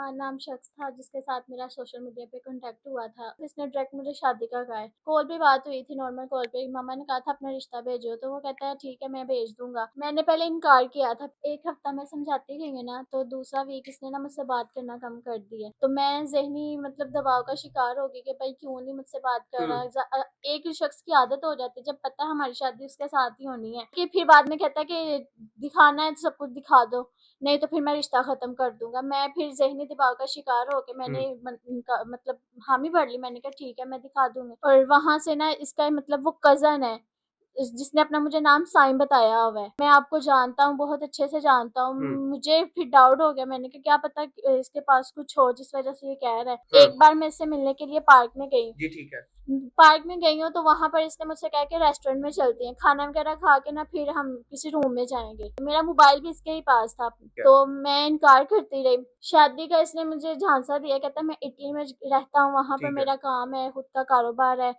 फरहान नाम शख्स था जिसके साथ मेरा सोशल मीडिया पे कांटेक्ट हुआ था। इसने डायरेक्ट मुझे शादी का कहा है। कॉल पे बात हुई थी, नॉर्मल कॉल पे। मामा ने कहा था अपना रिश्ता भेजो, तो वो कहता है ठीक है मैं भेज दूंगा। मैंने पहले इनकार किया था। एक हफ्ता मैं समझाती गई ना, तो दूसरा वीक इसने ना मुझसे बात करना कम कर दिया। तो मैं ज़हनी मतलब दबाव का शिकार हो गई कि भाई क्यों नहीं मुझसे बात कर रहा। एक शख्स की आदत हो जाती है, जब पता है हमारी शादी उसके साथ ही होनी है, कि फिर बाद में कहता है कि दिखाना है तो सब कुछ दिखा दो, नहीं तो फिर मैं रिश्ता खत्म कर दूंगा। मैं फिर ज़हनी दबाव का शिकार होके मैंने इनका मतलब हामी भर ली। मैंने कहा ठीक है मैं दिखा दूंगी। और वहां से ना इसका मतलब वो कजन है जिसने अपना मुझे नाम साइम बताया हुआ है। मैं आपको जानता हूँ, बहुत अच्छे से जानता हूँ। मुझे फिर डाउट हो गया। मैंने कहा क्या पता कि इसके पास कुछ हो जिस वजह से ये कह रहा है। एक बार मैं इससे मिलने के लिए पार्क में गई। जी ठीक है। पार्क में गई हूँ तो वहां पर इसने मुझसे कहा कि रेस्टोरेंट में चलते हैं, खाना वगैरह खा के ना फिर हम किसी रूम में जाएंगे। मेरा मोबाइल भी इसके ही पास था, तो मैं इनकार करती रही। शादी का इसने मुझे झांसा दिया, कहता मैं इटली में रहता हूँ, वहां पर मेरा काम है, खुद का कारोबार है,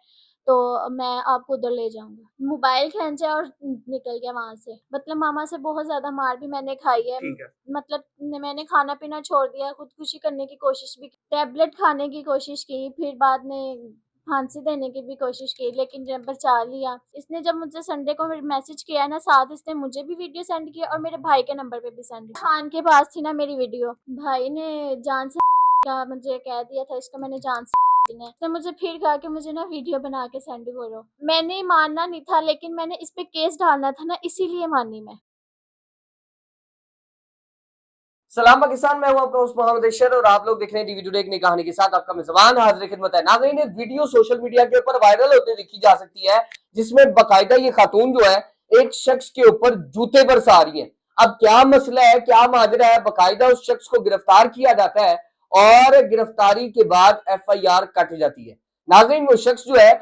तो मैं आपको उधर ले जाऊंगा। मोबाइल खींचा और निकल गया वहां से। मतलब मामा से बहुत ज्यादा मार भी मैंने खाई है। मतलब मैंने खाना पीना छोड़ दिया, खुदकुशी करने की कोशिश भी की, टैबलेट खाने की कोशिश की, फिर बाद में फांसी देने की भी कोशिश की, लेकिन जब बचा लिया। इसने जब मुझसे संडे को मैसेज किया ना, साथ इसने मुझे भी वीडियो सेंड किया और मेरे भाई के नंबर पे भी सेंड किया। खान के पास थी ना मेरी वीडियो, भाई ने जान से का मुझे कह दिया था, इसका मैंने जान से तो मुझे फिर कहा कि मुझे ना वीडियो बना के सेंड करो। मैंने मानना नहीं था, लेकिन मैंने इस पे केस डालना था ना, इसीलिए मानी मैं। सलाम पाकिस्तान, मैं हूं आपका उस मोहम्मद अशर और आप लोग देख रहे हैं टीवी टुडे एक नई कहानी के साथ। आपका मेजबान हाजिर खिदमत है। नाज़रीन, एक वीडियो सोशल मीडिया के ऊपर वायरल होते दिखी जा सकती है, जिसमें बाकायदा ये खातून जो है एक शख्स के ऊपर जूते बरसा रही है। अब क्या मसला है, क्या माजरा है, बाकायदा उस शख्स को गिरफ्तार किया जाता है और गिरफ्तारी के बाद FIR कट जाती है। नाज़रीन, वो शख्स जो है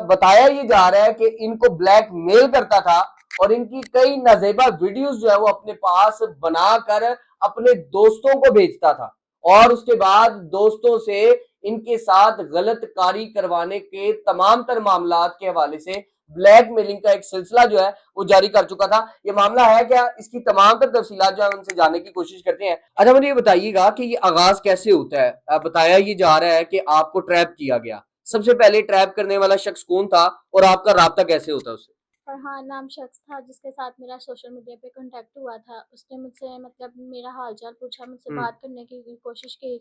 बताया ये जा रहा है कि इनको ब्लैकमेल करता था और इनकी कई नाजेबा वीडियोस जो है वो अपने पास बनाकर अपने दोस्तों को भेजता था और उसके बाद दोस्तों से इनके साथ गलत कारी करवाने के तमाम तर मामला के हवाले से ब्लैकमेलिंग का एक सिलसिला जो है वो जारी कर चुका था। ये मामला है क्या, इसकी तमाम तर तफसीलात जो है उनसे जानने की कोशिश करते हैं। अच्छा, मुझे ये बताइएगा कि ये आगाज कैसे होता है। बताया ये जा रहा है कि आपको ट्रैप किया गया। सबसे पहले ट्रैप करने वाला शख्स कौन था और आपका राब्ता कैसे होता है उससे? फरहान नाम शख्स था जिसके साथ मेरा सोशल मीडिया पे कांटेक्ट हुआ था। उसने मुझसे मतलब मेरा हाल-चाल पूछा, मुझसे बात करने की कोशिश की,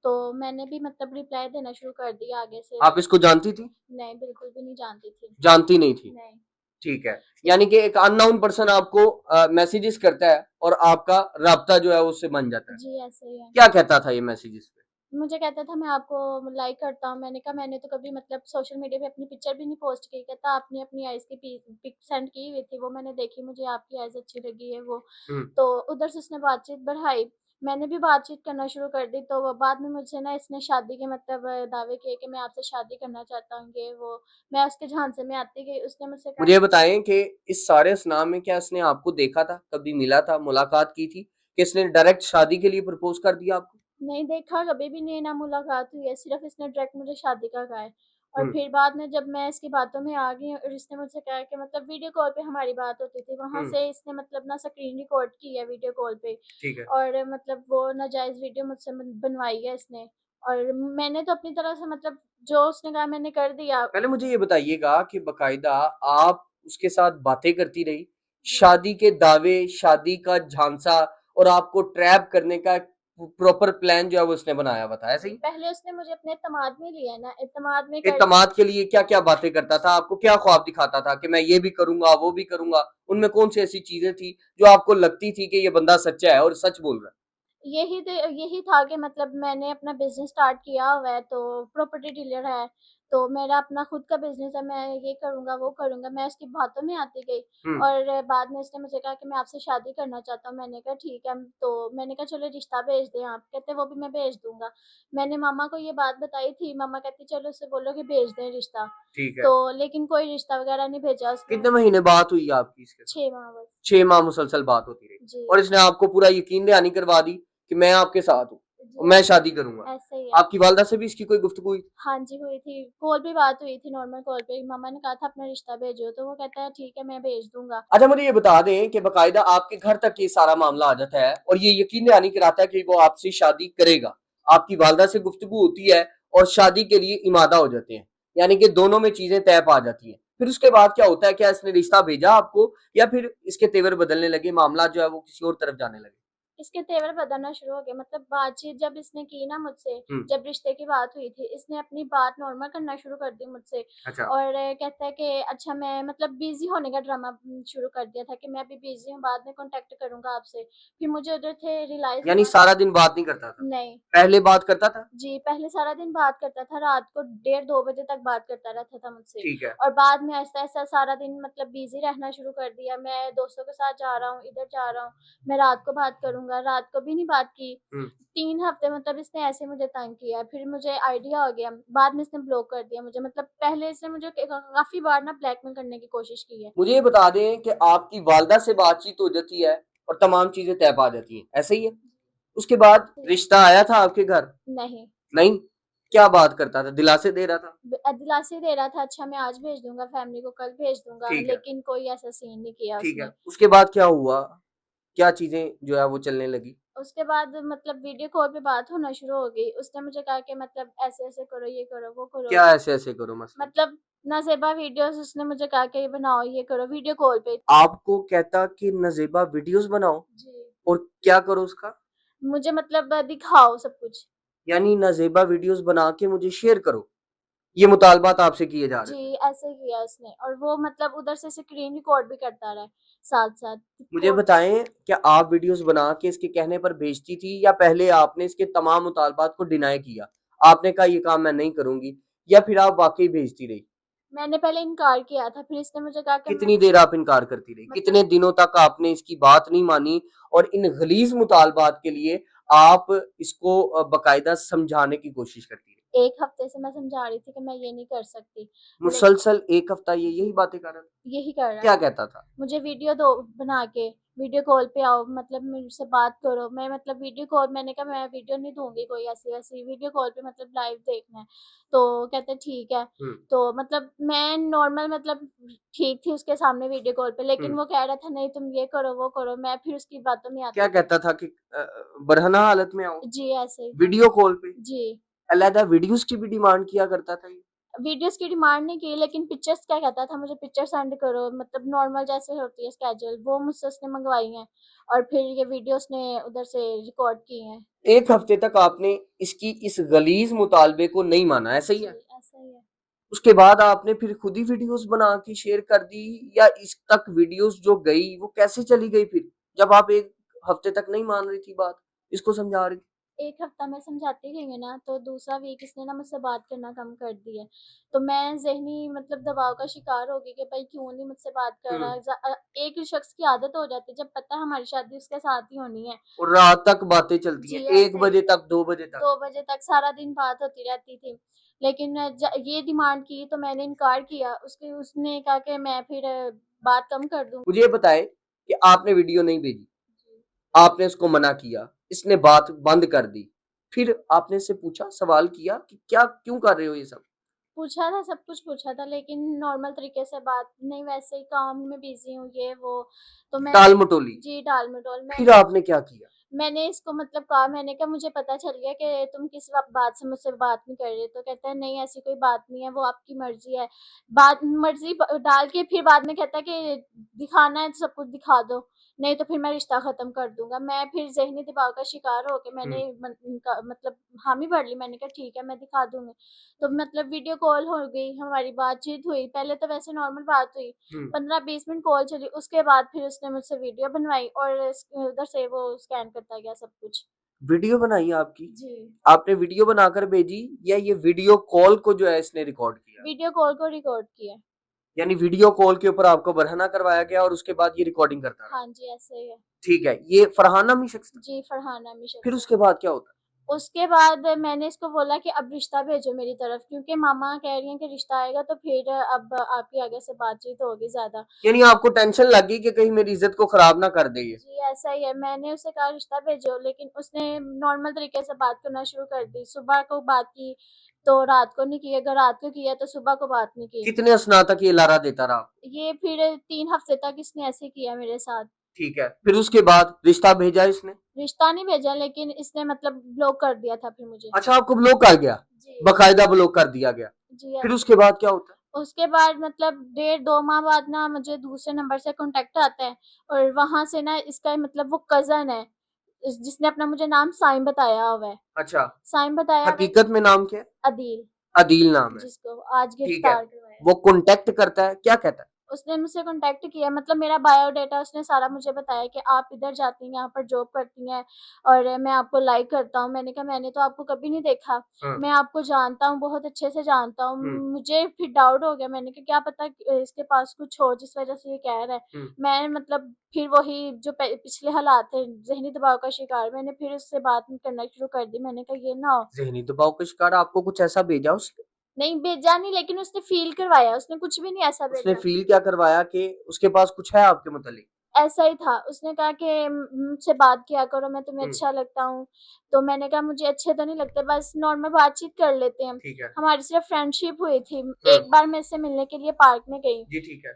तो मैंने भी मतलब रिप्लाई देना शुरू कर दिया आगे से। आप इसको जानती थी? नहीं, बिल्कुल भी नहीं जानती थी। जानती नहीं थी। नहीं। ठीक है, यानी कि एक अननोन पर्सन आपको मैसेजेस करता है और आपका राब्ता जो है उससे बन जाता है। जी, ऐसे ही है। क्या कहता था ये मैसेजेस पे? मुझे कहता था मैं आपको लाइक करता हूँ। मैंने कहा मैंने तो कभी मतलब सोशल मीडिया पे अपनी पिक्चर भी नहीं पोस्ट की। कहता आपने अपनी आईज़ की पिक सेंड की हुई थी, वो मैंने देखी, मुझे आपकी आईज़ अच्छी लगी है वो। तो उधर से उसने बातचीत बढ़ाई, मैंने भी बातचीत करना शुरू कर दी। तो बाद में मुझसे ना इसने शादी के मतलब दावे किए कि मैं आपसे शादी करना चाहता हूँ, ये वो। मैं उसके झांसे में आती गई। उसने मुझसे कहा मुझे ये बताएं कि इस सारे असनाम में क्या इसने आपको देखा था, कभी मिला था, मुलाकात की थी कि इसने डायरेक्ट शादी के लिए प्रपोज कर दिया आपको? नहीं देखा, कभी भी नहीं, ना मुलाकात हुई है, सिर्फ इसने डायरेक्ट मुझे शादी का कहा है। और फिर बाद में जब मैं इसकी बातों में आ गई और इसने मुझसे कहा कि मतलब वीडियो कॉल पे हमारी बात होती थी, वहां से इसने मतलब ना स्क्रीन रिकॉर्ड की है वीडियो कॉल पे। ठीक है। और मतलब वो नाजायज वीडियो मुझसे बनवाई है इसने। और मैंने तो अपनी तरह से मतलब जो उसने कहा मैंने कर दिया। पहले मुझे ये बताइएगा कि बकायदा आप उसके साथ बातें करती रही, शादी के दावे, शादी का झांसा और आपको ट्रैप करने का प्रॉपर प्लान जो है वो उसने बनाया हुआ था, ऐसे ही? पहले उसने मुझे अपने एतमाद में लिया ना, एतमाद में इत्तेमाद के लिए क्या-क्या बातें करता था? आपको क्या ख्वाब दिखाता था कि मैं ये भी करूँगा, वो भी करूँगा? उनमें कौन-सी ऐसी चीज़ें थी जो आपको लगती थी कि ये बंदा सच्चा है और सच बोल रहा है? यही था कि मतलब मैंने अपना बिज़नेस स्टार्ट किया हुआ है, तो प्रॉपर्टी डीलर है, तो मेरा अपना खुद का बिज़नेस है, मैं ये करूँगा, वो करूँगा। मैं उसकी बातों में आती गई और बाद में उसने मुझे कहा कि मैं आपसे शादी करना चाहता हूँ। मैंने कहा ठीक है, तो मैंने कहा चलो रिश्ता भेज दें आप। कहते वो भी मैं भेज दूँगा। मैंने मामा को ये बात बताई थी, मामा कहती चलो उससे बोलो कि भेज दें रिश्ता। ठीक है। तो लेकिन कोई रिश्ता वगैरह नहीं भेजा उसने। कितने महीने बात हुई आपकी इसके साथ? 6 माह बस। 6 माह मुसलसल बात होती रही जी। और इसने आपको पूरा यकीन दहानी करवा दी कि मैं आपके साथ हूँ और जी, मैं शादी करूँगा। ऐसे ही है। आपकी वालिदा से भी इसकी कोई गुफ्तगू हुई? हाँ जी, हुई थी। कॉल पे बात हुई थी, नॉर्मल कॉल पे। मम्मा ने कहा था अपना रिश्ता भेजो, तो वो कहता है ठीक है मैं भेज दूँगा। अच्छा, मुझे ये बता दें कि बाकायदा आपके घर तक ये सारा मामला आ जाता है और ये यकीन दहानी कराता है कि वो आपसे शादी करेगा। आपकी वालदा से गुफ्तगू होती है और शादी के लिए इमादा हो जाते हैं, यानी कि दोनों में चीजें तय पा जाती हैं। फिर उसके बाद क्या होता है? क्या इसने रिश्ता भेजा आपको या फिर इसके तेवर बदलने लगे, मामला जो है वो किसी और तरफ जाने लगे? इसके तेवर बदलना शुरू हो गए, मतलब बातचीत जब इसने की ना मुझसे, हम्म। जब रिश्ते की बात हुई थी, इसने अपनी बात नॉर्मल करना शुरू कर दी मुझसे। अच्छा। और कहता है कि अच्छा मैं मतलब बिजी होने का ड्रामा शुरू कर दिया था कि मैं अभी बिजी हूँ, बाद में कांटेक्ट करूंगा आपसे। फिर मुझे उधर थे रियलाइज यानी हुआ। सारा दिन बात नहीं करता था? नहीं पहले बात करता था? जी, पहले सारा दिन बात करता था, रात को 1:30-2 बजे तक बात करता रहता था मुझसे। ठीक है। और बाद में ऐसा-ऐसा सारा दिन मतलब बिज़ी रहना शुरू कर दिया। मैं दोस्तों के साथ जा रहा हूँ, इधर जा रहा हूँ, मैं रात को बात करूँगा, रात को भी नहीं बात की। 3 हफ्ते मतलब इसने ऐसे मुझे तंग किया। फिर मुझे आइडिया हो गया, बाद में इसने ब्लॉक कर दिया मुझे। मतलब पहले इसने मुझे काफ़ी बार ना ब्लैकमेल करने की कोशिश की है। मुझे ये बता दें कि आपकी वालदा से बातचीत हो जाती है और तमाम चीजें तय पा जाती हैं, ऐसे ही है? उसके बाद रिश्ता आया था आपके घर? नहीं। नहीं? क्या बात करता था? दिलासे दे रहा था? दिलासे दे रहा था, अच्छा मैं आज भेज दूँगा फैमिली को, कल भेज दूँगा, ठीक है। लेकिन कोई ऐसा सीन नहीं किया ठीक है। उसने। उसके बाद क्या हुआ? क्या चीजें जो है वो चलने लगी? उसके बाद मतलब वीडियो कॉल पे बात होना शुरू हो गई। उसने मुझे कहा कि मतलब ऐसे-ऐसे करो, ये करो, वो करो। क्या ऐसे-ऐसे करो मतलब? मतलब नाज़ेबा वीडियोज़ उसने मुझे कहा कि ये बनाओ, ये करो वीडियो कॉल पे। आपको कहता कि नज़ेबा वीडियोज़ बनाओ जी। और क्या करो उसका? मुझे मतलब दिखाओ सब कुछ। यानी नज़ेबा वीडियोज़ बना के मुझे शेयर करो, ये मुतालबात आपसे किए जा रहे थे। जी, ऐसे किया उसने और वो मतलब उधर से स्क्रीन रिकॉर्ड भी करता रहा है साथ-साथ। मुझे बताएँ, क्या आप वीडियोज़ बना के इसके कहने पर भेजती थी या पहले आपने इसके तमाम मुतालबात को डिनाई किया? आपने कहा ये काम मैं नहीं करूँगी या फिर आप वाक़ई भेजती रही? मैंने पहले इनकार किया था, फिर इसने मुझे कहा कि मैं कितनी देर आप इनकार करती रही? मतलब कितने दिनों तक आपने इसकी बात नहीं मानी और इन गलीज़ मुतालबात के लिए आप इसको बाकायदा समझाने की कोशिश करती रही? 1 हफ्ते से मैं समझा रही थी कि मैं ये नहीं कर सकती, ले मुसलसल 1 हफ्ता ये यही बातें कर रहा था? यही कर रहा क्या था। कहता था? मुझे वीडियो दो बना के, वीडियो कॉल पे आओ, मतलब मुझसे बात करो। मैं मतलब वीडियो कॉल, मैंने कहा मैं वीडियो नहीं दूँगी कोई ऐसी-वैसी, वीडियो कॉल पे मतलब लाइव देखना है। तो कहते ठीक है। हुँ, तो मतलब मैं नॉर्मल मतलब ठीक थी उसके सामने वीडियो कॉल पे, हुँ। लेकिन वो कह रहा था नहीं तुम ये करो, वो करो। मैं फिर उसकी बातों में क्या आती थी। कहता था कि बरहना हालत में आओ? जी, ऐसे ही था। वीडियो कॉल पे? जी। अलहदा वीडियोज़ की भी डिमांड किया करता था ये? वीडियोज़ की डिमांड नहीं की, लेकिन पिक्चर्स का कहता था मुझे पिक्चर सेंड करो, मतलब नॉर्मल जैसे होती है स्केड्यूल, वो मुझसे उसने मंगवाई हैं और फिर ये वीडियो उसने उधर से रिकॉर्ड की हैं। 1 हफ्ते तक आपने इसकी इस गलीज़ मुतालबे को नहीं माना, ऐसा ही जी, है? ऐसा ही है। उसके बाद आपने फिर खुद ही वीडियोज़ बना के शेयर कर दी या इस तक वीडियोज़ जो गई वो कैसे चली गई फिर? जब आप 1 हफ्ते तक नहीं मान रही थी बात, इसको समझा रही थी? 1 हफ्ता मैं समझाती गई हूँ ना, तो दूसरा वीक इसने ना मुझसे बात करना कम कर दिया। तो मैं ज़हनी मतलब दबाव का शिकार हो गई कि भाई क्यों नहीं मुझसे बात कर हुँ। रहा। एक शख्स की आदत हो जाती है, जब पता है हमारी शादी उसके साथ ही होनी है। और रात तक बातें चलती हैं, जी, 1 ऐसे ही। बजे तक, 2 बजे तक। 2 बजे तक सारा दिन बात होती रहती थी। लेकिन ये डिमांड की तो मैंने इनकार किया। उसने कहा कि मैं फिर बात कम कर दूँ। मुझे ये बताएँ कि आपने वीडियो नहीं भेजी, आपने उसको मना किया, इसने बात बंद कर दी। फिर आपने इससे पूछा, सवाल किया कि क्या क्यों कर रहे हो ये सब? पूछा था, सब कुछ पूछा था, लेकिन नॉर्मल तरीके से बात नहीं, वैसे ही काम में बिज़ी हूँ ये वो। तो मैंने टाल-मटोली। जी, टाल-मटोल। फिर आपने क्या किया? मैंने इसको मतलब कहा, मैंने कहा मुझे पता चल गया कि तुम किस बात से मुझसे बात नहीं कर रहे। तो कहता है नहीं ऐसी कोई बात नहीं है, वो आपकी मर्ज़ी है। बात मर्ज़ी डाल के फिर बाद में कहता है कि दिखाना है तो सब कुछ दिखा दो, नहीं तो फिर मैं रिश्ता ख़त्म कर दूँगा। मैं फिर ज़हनी दबाव का शिकार होके मैंने हुँ, मतलब हामी भर ली। मैंने कहा ठीक है मैं दिखा दूँगी। तो मतलब वीडियो कॉल हो गई, हमारी बातचीत हुई। पहले तो वैसे नॉर्मल बात हुई, हुँ। 15-20 मिनट कॉल चली, उसके बाद फिर उसने मुझसे वीडियो बनवाई और उधर से वो स्कैन करता गया सब कुछ। वीडियो बनाई आपकी? जी। आपने वीडियो बनाकर भेजी या ये वीडियो कॉल को जो है इसने रिकॉर्ड किया? वीडियो कॉल को रिकॉर्ड किया। यानी वीडियो कॉल के ऊपर आपको बरहना करवाया गया और उसके बाद ये रिकॉर्डिंग करता रहा। हाँ जी, ऐसे ही है। ठीक है, ये फरहान नामी शख्स था? जी, फरहान नामी फिर शख्स है। उसके बाद क्या होता? उसके बाद मैंने इसको बोला कि अब रिश्ता भेजो मेरी तरफ, क्योंकि मामा कह रही हैं कि रिश्ता आएगा तो फिर अब आपकी आगे से बातचीत होगी ज़्यादा। यानी आपको टेंशन लग गई कि कहीं मेरी इज़्ज़त को खराब ना कर दे ये। जी, ऐसा ही है। मैंने उसे कहा रिश्ता भेजो, लेकिन उसने नॉर्मल तरीके से बात करना शुरू कर दी। सुबह को बात की, तो रात को नहीं की, अगर रात को किया तो सुबह को बात नहीं की। कितने असना तक ये लारा देता रहा? ये फिर 3 हफ्ते तक इसने ऐसे किया मेरे साथ। ठीक है, फिर उसके बाद रिश्ता भेजा इसने? रिश्ता नहीं भेजा, लेकिन इसने मतलब ब्लॉक कर दिया था फिर मुझे। अच्छा, आपको ब्लॉक कर गया, जी बकायदा ब्लॉक कर दिया गया। जी। फिर उसके बाद क्या होता है? उसके बाद मतलब 1.5-2 माह बाद ना मुझे दूसरे नंबर से कांटेक्ट आता है, और वहां से ना इसका मतलब वो कजन है जिसने अपना मुझे नाम साइम बताया हुआ है। अच्छा, साइम बताया हुआ है, हकीकत में नाम क्या है? अदील, अदील नाम है। जिसको आज ठीक है, गिरफ्तार करवाया। वो कांटेक्ट करता है, क्या कहता है? उसने मुझसे कांटेक्ट किया, मतलब मेरा बायोडाटा उसने सारा मुझे बताया कि आप इधर जाती हैं, यहाँ पर जॉब करती हैं, और मैं आपको लाइक करता हूँ। मैंने कहा मैंने तो आपको कभी नहीं देखा, मैं आपको जानता हूँ, बहुत अच्छे से जानता हूँ। मुझे फिर डाउट हो गया, मैंने कहा क्या पता इसके पास कुछ हो जिस वजह से ये कह रहा है। मैं मतलब फिर वही जो पिछले हालात थे, ज़हनी दबाव का शिकार, मैंने फिर उससे बात करना शुरू कर दी। मैंने कहा ये ना हो। ज़हनी दबाव का शिकार, आपको कुछ ऐसा भेजा उसने? नहीं भेजा नहीं, लेकिन उसने फ़ील करवाया, उसने कुछ भी नहीं ऐसा उसने भेजा। फ़ील क्या करवाया कि उसके पास कुछ है आपके मुतालिक? ऐसा ही था, उसने कहा कि मुझसे बात किया करो, मैं तुम्हें अच्छा लगता हूँ। तो मैंने कहा मुझे अच्छे तो नहीं लगते, बस नॉर्मल बातचीत कर लेते हैं। ठीक है। हमारी सिर्फ फ्रेंडशिप हुई थी। एक बार मैं इससे मिलने के लिए पार्क में गई। जी, ठीक है।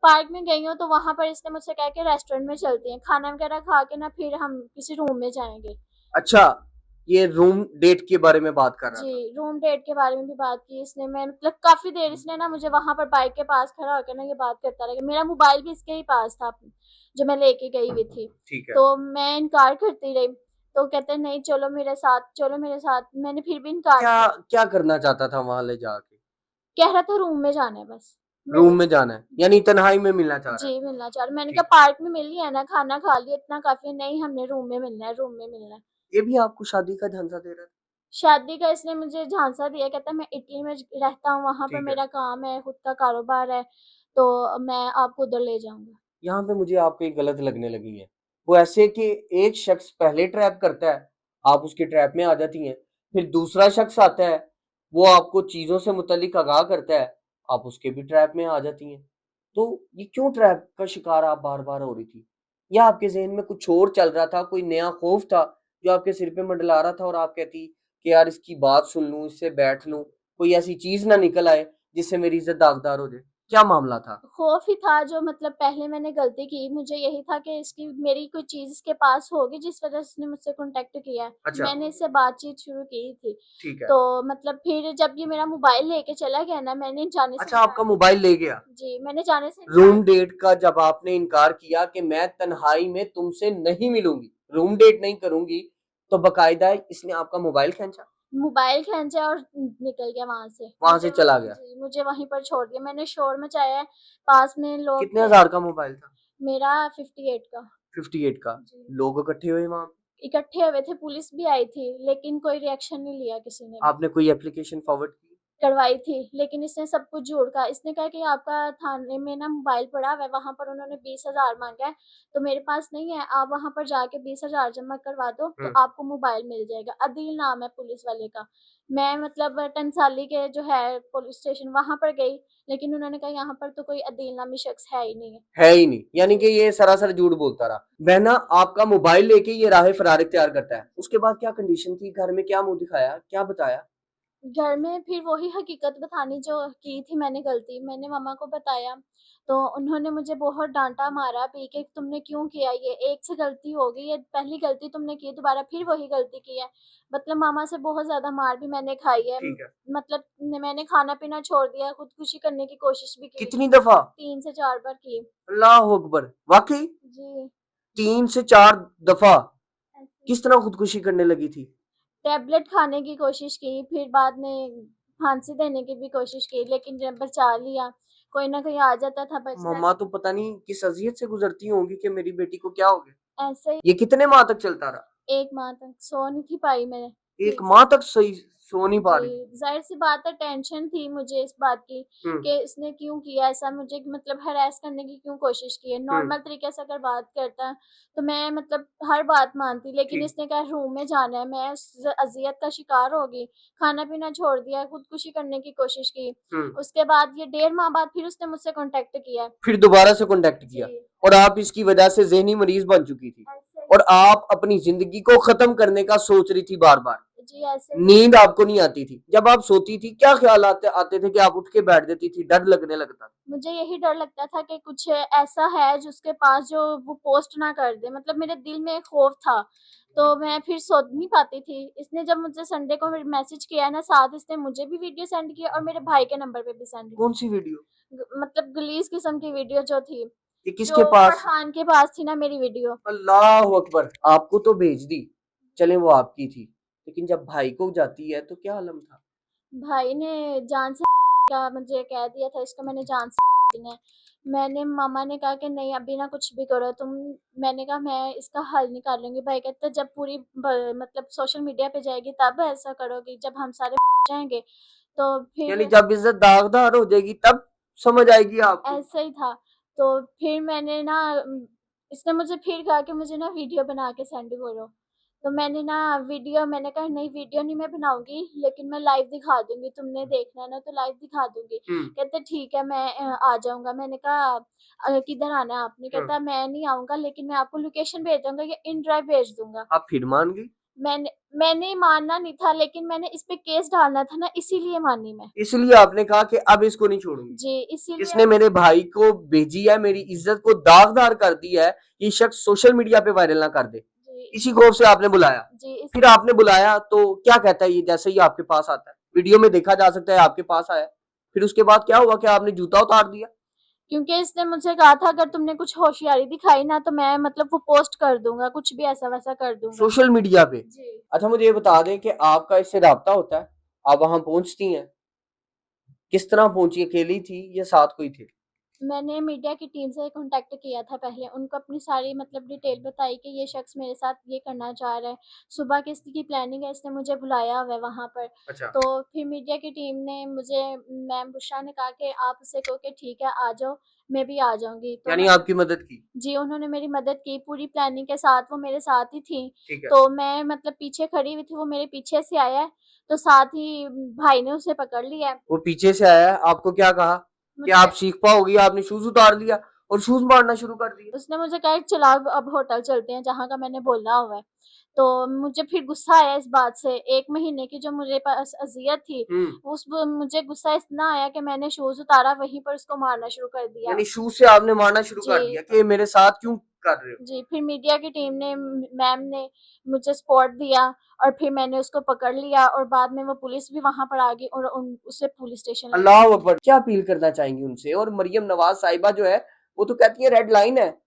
पार्क में गई हूँ तो वहाँ पर इसने मुझसे कहा कि रेस्टोरेंट में चलते हैं, खाना वगैरह खा के ना फिर हम किसी रूम में जाएँगे। अच्छा, ये रूम डेट के बारे में बात कर रहा था। जी, रूम डेट के बारे में भी बात की इसने। मैं मतलब काफ़ी देर इसने ना मुझे वहाँ पर बाइक के पास खड़ा होकर ना ये बात करता रहा। मेरा मोबाइल भी इसके ही पास था, जो मैं लेके गई हुई थी। ठीक है। तो मैं इनकार करती रही, तो कहते नहीं चलो मेरे साथ, चलो मेरे साथ। मैंने फिर भी इनकार क्या किया। क्या करना चाहता था वहाँ ले जाके? कह रहा था रूम में जाना है बस, रूम मिलना। में जाना है, यानी तन्हाई में मिलना चाह रहा है। जी, मिलना चाह रहा। मैंने ठीक कहा पार्क में मिल लिया ना, खाना खा लिया, इतना काफ़ी है। नहीं हमने रूम में मिलना है, रूम में मिलना है। ये भी आपको शादी का झांसा दे रहा है? शादी का इसने मुझे झांसा दिया, कहता मैं इटली में रहता हूँ, वहाँ पर ठीक है। मेरा काम है, खुद का कारोबार है, तो मैं आपको उधर ले जाऊँगा। यहाँ पे मुझे आपको एक गलत लगने लगी है। वो ऐसे कि एक शख्स पहले ट्रैप करता है, आप उसके ट्रैप में आ जाती हैं, फिर दूसरा शख्स आता है, वो आपको चीज़ों से मुतल्लिक आगाह करता है, आप उसके भी ट्रैप में आ जाती हैं। तो ये क्यों ट्रैप का शिकार आप बार-बार हो रही थी? या आपके ज़हन में कुछ और चल रहा था, कोई नया खौफ था जो आपके सिर पे मंडला रहा था और आप कहती कि यार इसकी बात सुन लूँ, इससे बैठ लूँ, कोई ऐसी चीज़ ना निकल आए जिससे मेरी इज़्ज़त दागदार हो जाए? क्या मामला था? खौफ ही था, जो मतलब पहले मैंने गलती की, मुझे यही था कि इसकी मेरी कोई चीज़ इसके पास होगी जिस वज़ह से इसने मुझसे कॉन्टैक्ट किया है। अच्छा। मैंने इससे बातचीत शुरू की थी। ठीक है। तो मतलब फिर जब ये मेरा मोबाइल लेके चला गया ना, मैंने जाने से अच्छा, इनकार आपका किया। मोबाइल ले गया। जी, मैंने जाने से इनकार रूम डेट का जब आपने इनकार किया कि मैं तन्हाई में तुमसे नहीं मिलूँगी, रूम डेट नहीं करूँगी, तो बाकायदा इसने आपका मोबाइल खींचा, मोबाइल खींचा और निकल गया वहाँ से। वहाँ से चला गया। जी, मुझे वहीं पर छोड़ दिया। मैंने शोर मचाया, पास में लोग कितने थे। हज़ार का मोबाइल था? मेरा 58 का। 58 का। जी। लोग इकट्ठे हुए वहाँ पे? इकट्ठे हुए थे, पुलिस भी आई थी, लेकिन कोई रिएक्शन नहीं लिया किसी ने भी। आपने कोई एप्लीकेशन फॉरवर्ड की? करवाई थी, लेकिन इसने सब कुछ झूठ कहा। इसने कहा कि आपका थाने में ना मोबाइल पड़ा हुआ है, वहाँ पर उन्होंने 20,000 माँगा है, तो मेरे पास नहीं है, आप वहाँ पर जाके 20,000 जमा करवा दो, तो आपको मोबाइल मिल जाएगा। अदील नाम है पुलिस वाले का। मैं मतलब टंसाली के जो है पुलिस स्टेशन, वहाँ पर गई, लेकिन उन्होंने कहा यहाँ पर तो कोई अदील नामी शख्स है ही नहीं है। है ही नहीं, यानी कि जी। ये सरासर झूठ बोलता रहा। बहना, आपका मोबाइल लेके ये राह फरार इख्तियार करता है। उसके बाद क्या कंडीशन थी? घर में क्या मुँह दिखाया? क्या बताया? घर में फिर वही हकीकत बतानी जो की थी मैंने गलती, मैंने मम्मा को बताया, तो उन्होंने मुझे बहुत डाँटा मारा भी कि तुमने क्यों किया ये? एक से गलती हो गई, ये पहली गलती तुमने की, दोबारा फिर वही गलती की है। मतलब मामा से बहुत ज़्यादा मार भी मैंने खाई है। ठीक है। मतलब मैंने खाना-पीना छोड़ दिया, खुदकुशी करने की कोशिश भी की। कितनी दफ़ा? 3 से 4 बार की। अल्लाहू अकबर! वाक़ई? जी, 3 से 4 दफ़ा? ऐसे। किस तरह खुदकुशी करने लगी थी? टैबलेट खाने की कोशिश की, फिर बाद में फांसी देने की भी कोशिश की, लेकिन जब बचा लिया, कोई ना कोई आ जाता था बचने। मम्मा तो पता नहीं किस अज़ियत से गुज़रती होंगी कि मेरी बेटी को क्या हो गया। ऐसे ही ये कितने माह तक चलता रहा? 1 माह तक सो नहीं थी पाई मैं 1 ठीक से। माह तक सही सो नहीं पा रही थी। जी, ज़ाहिर-सी बात है, टेंशन थी मुझे इस बात की हुँ, कि इसने क्यों किया ऐसा, मुझे मतलब हैरेस करने की क्यों कोशिश की है। हुँ, नॉर्मल तरीके से अगर बात करता तो मैं मतलब हर बात मानती, लेकिन ठीक। इसने कहा रूम में जाना है, मैं उस अज़ियत का शिकार हो गई। खाना-पीना छोड़ दिया, खुदकुशी करने की कोशिश की। हुँ, उसके बाद ये 1.5 माह बाद फिर उसने मुझसे कॉन्टैक्ट किया। फिर दोबारा से कॉन्टैक्ट जी, किया और आप इसकी वजह से ज़हनी मरीज़ बन चुकी थी ऐसे और ही आप अपनी ज़िंदगी को ख़त्म करने का सोच रही थी बार-बार। जी ऐसे नींद आपको नहीं आती थी? जब आप सोती थी क्या ख्याल आते थे कि आप उठ के बैठ जाती थी, डर लगने लगता था? मुझे यही डर लगता था कि कुछ ऐसा है जिसके पास जो वो पोस्ट ना कर दे, मतलब मेरे दिल में एक खौफ था, तो मैं फिर सो नहीं पाती थी। इसने जब मुझे संडे को मैसेज किया ना, साथ इसने मुझे भी वीडियो सेंड किया और मेरे भाई के नंबर पे भी सेंड किया। कौन सी वीडियो? मतलब गलीज किस्म की वीडियो जो थी, ये किसके जो पास? फरहान के पास थी ना मेरी वीडियो। अल्लाह अकबर! आपको तो भेज दी, चलें वो आपकी थी, लेकिन जब भाई को जाती है तो क्या आलम था? भाई ने जान से का मुझे कह दिया था, इसको मैंने जान से देना है। मैंने मामा ने कहा कि नहीं अभी ना कुछ भी करो तुम। मैंने कहा मैं इसका हल निकालूंगी। भाई कहता जब पूरी मतलब सोशल मीडिया पे जाएगी तब ऐसा करोगी, जब हम सारे जाएंगे तो यानी फिर जब इज्जत दागदार हो जाएगी तब समझ आएगी आपको? ऐसा ही था। तो फिर मैंने ना इसने मुझे फिर कहा कि मुझे ना वीडियो बना के सेंड करो। तो मैंने ना वीडियो, मैंने कहा नहीं वीडियो नहीं मैं बनाऊँगी, लेकिन मैं लाइव दिखा दूँगी, तुमने देखना है ना तो लाइव दिखा दूँगी। हुँ, कहते ठीक है मैं आ जाऊँगा। मैंने कहा किधर आना है आपने? हुँ। कहता मैं नहीं आऊँगा, लेकिन मैं आपको लोकेशन भेज दूँगा या इन ड्राइव भेज दूँगा। आप फिर मान गई? मैंने मानना नहीं था, लेकिन मैंने इस पे केस डालना था ना, इसीलिए मानी मैं। इसलिए आपने कहा कि अब इसको नहीं छोड़ूँगी। जी, इसीलिए इसने मेरे भाई को भेजी है, मेरी इज्जत को दागदार कर दी है, ये शख्स सोशल मीडिया पे वायरल ना कर दे। जी, इसी खौफ से आपने बुलाया। जी इस फिर आपने बुलाया तो क्या कहता है ये जैसे ही आपके पास आता है? वीडियो में देखा जा सकता है आपके पास आया। फिर उसके बाद क्या हुआ? क्या आपने जूता उतार दिया? क्योंकि इसने मुझसे कहा था अगर तुमने कुछ होशियारी दिखाई ना तो मैं मतलब वो पोस्ट कर दूंगा, कुछ भी ऐसा वैसा कर दूंगा। सोशल मीडिया पे? जी अच्छा मुझे ये बता दें कि आपका इससे राब्ता होता है? आप वहाँ पहुँचती हैं? किस तरह पहुँची? अकेली थी या साथ कोई थे? मैंने मीडिया की टीम से कांटेक्ट किया था पहले, उनको अपनी सारी मतलब डिटेल बताई कि ये शख्स मेरे साथ ये करना चाह रहा है, सुबह की इसकी प्लानिंग है, इसने मुझे बुलाया हुआ है वहाँ पर। अच्छा। तो फिर मीडिया की टीम ने मुझे, मैम बुशरा ने कहा कि आप उससे कहो कि ठीक है आ जाओ, मैं भी आ जाऊँगी। तो यानी मैं आपकी मदद की? जी, उन्होंने मेरी मदद की पूरी प्लानिंग के साथ, वो मेरे साथ ही थी। ठीक है। तो मैं मतलब पीछे खड़ी हुई थी, वो मेरे पीछे से आया है, तो साथ ही भाई ने उसे पकड़ लिया है। वो पीछे से आया, आपको क्या कहा? कि मुझसे आप सीख पाओगी, आपने शूज़ उतार लिया और शूज़ मारना शुरू कर दिए? उसने मुझे कहा चलो अब होटल चलते हैं जहाँ का मैंने बोला हुआ है। तो मुझे फिर गुस्सा आया इस बात से, 1 महीने की जो मुझे पास अज़ियत थी, हुँ। मुझे गुस्सा इतना आया कि मैंने शूज़ उतारा, वहीं पर उसको मारना शुरू कर दिया। यानी शूज़ से आपने मारना शुरू कर जी। दिया कि मेरे साथ क्यों कर रहे हो? जी, फिर मीडिया की टीम ने मैम ने मुझे सपोर्ट दिया और फिर मैंने उसको पकड़ लिया और बाद में वो पुलिस भी वहाँ पर आ गई और उसे पुलिस स्टेशन ले अल्लाह अकबर! क्या अपील करना चाहेंगी उनसे? और मरियम नवाज़ साहिबा जो है, वो तो कहती है रेड लाइन है,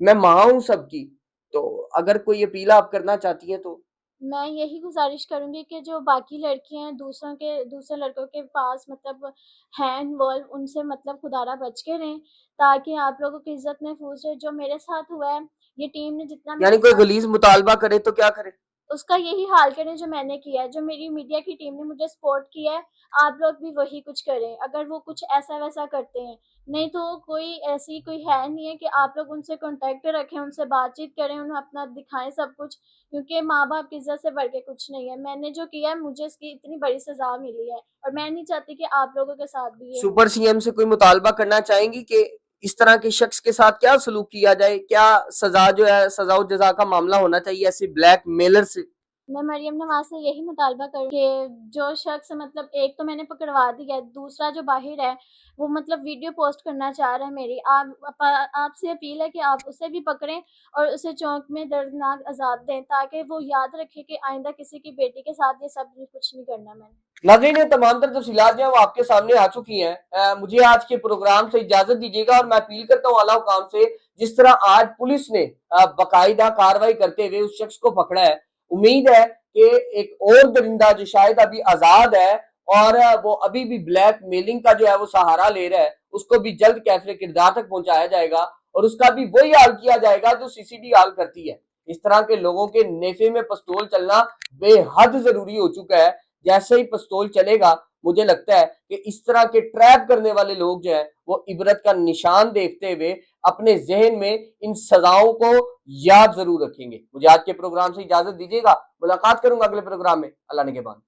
मैं माँ हूँ सबकी, तो अगर कोई अपील आप करना चाहती हैं तो? मैं यही गुज़ारिश करूँगी कि जो बाकी लड़कियाँ हैं दूसरे लड़कों के पास मतलब हैं इन्वॉल्व, उनसे मतलब खुदारा बच के रहें, ताकि आप लोगों की इज़्ज़त महफ़ूज़ रहे। जो मेरे साथ हुआ है, ये टीम ने जितना यानी मेरे कोई साथ, गलीज़ मुतालबा करे तो क्या करे? उसका यही हाल करें जो मैंने किया है, जो मेरी मीडिया की टीम ने मुझे सपोर्ट किया है, आप लोग भी वही कुछ करें, अगर वो कुछ ऐसा-वैसा करते हैं। नहीं तो कोई ऐसी कोई है नहीं है कि आप लोग उनसे कॉन्टैक्ट रखें, उनसे बातचीत करें, उन्हें अपना दिखाएँ सब कुछ, क्योंकि माँ-बाप की इज़्ज़त से बढ़ के कुछ नहीं है। मैंने जो किया है, मुझे इसकी इतनी बड़ी सज़ा मिली है और मैं नहीं चाहती कि आप लोगों के साथ भी ये हो। सुपर सीएम से कोई मुतालबा करना चाहेंगी कि इस तरह के शख्स के साथ क्या सलूक किया जाए? क्या सज़ा जो है सज़ा और जज़ा का मामला होना चाहिए ऐसे ब्लैकमेलर से? मैं मरियम नवाज़ से यही मुतालबा करूँ कि जो शख्स मतलब एक तो मैंने पकड़वा दिया है, दूसरा जो बाहिर है, वो मतलब वीडियो पोस्ट करना चाह रहा है मेरी। आपसे अपील है कि आप उसे भी पकड़ें और उसे चौक में दर्दनाक अज़ाब दें, ताकि वो याद रखे कि आइंदा किसी की बेटी के साथ ये सब कुछ नहीं करना मैंने। नाज़रीन ये तमाम तर तफसीलात जो है वो आपके सामने आ चुकी हैं। मुझे आज के प्रोग्राम से इजाजत दीजिएगा और मैं अपील करता हूँ आला हुकाम से, जिस तरह आज पुलिस ने बाकायदा कार्रवाई करते हुए उस शख्स को पकड़ा है, उम्मीद है कि एक और दरिंदा जो शायद अभी आजाद है और वो अभी भी ब्लैक मेलिंग का जो है वो सहारा ले रहा है, उसको भी जल्द कैफरे किरदार तक पहुंचाया जाएगा और उसका भी वही हाल किया जाएगा जो सीसीडी हाल करती है। इस तरह के लोगों के नेफे में पिस्तौल चलना बेहद जरूरी हो चुका है। जैसे ही पिस्तौल चलेगा, मुझे लगता है कि इस तरह के ट्रैप करने वाले लोग जो है वो इबरत का निशान देखते हुए अपने जहन में इन सजाओं को याद जरूर रखेंगे। मुझे आज के प्रोग्राम से इजाजत दीजिएगा, मुलाकात करूंगा अगले प्रोग्राम में। अल्लाह ने के बाद।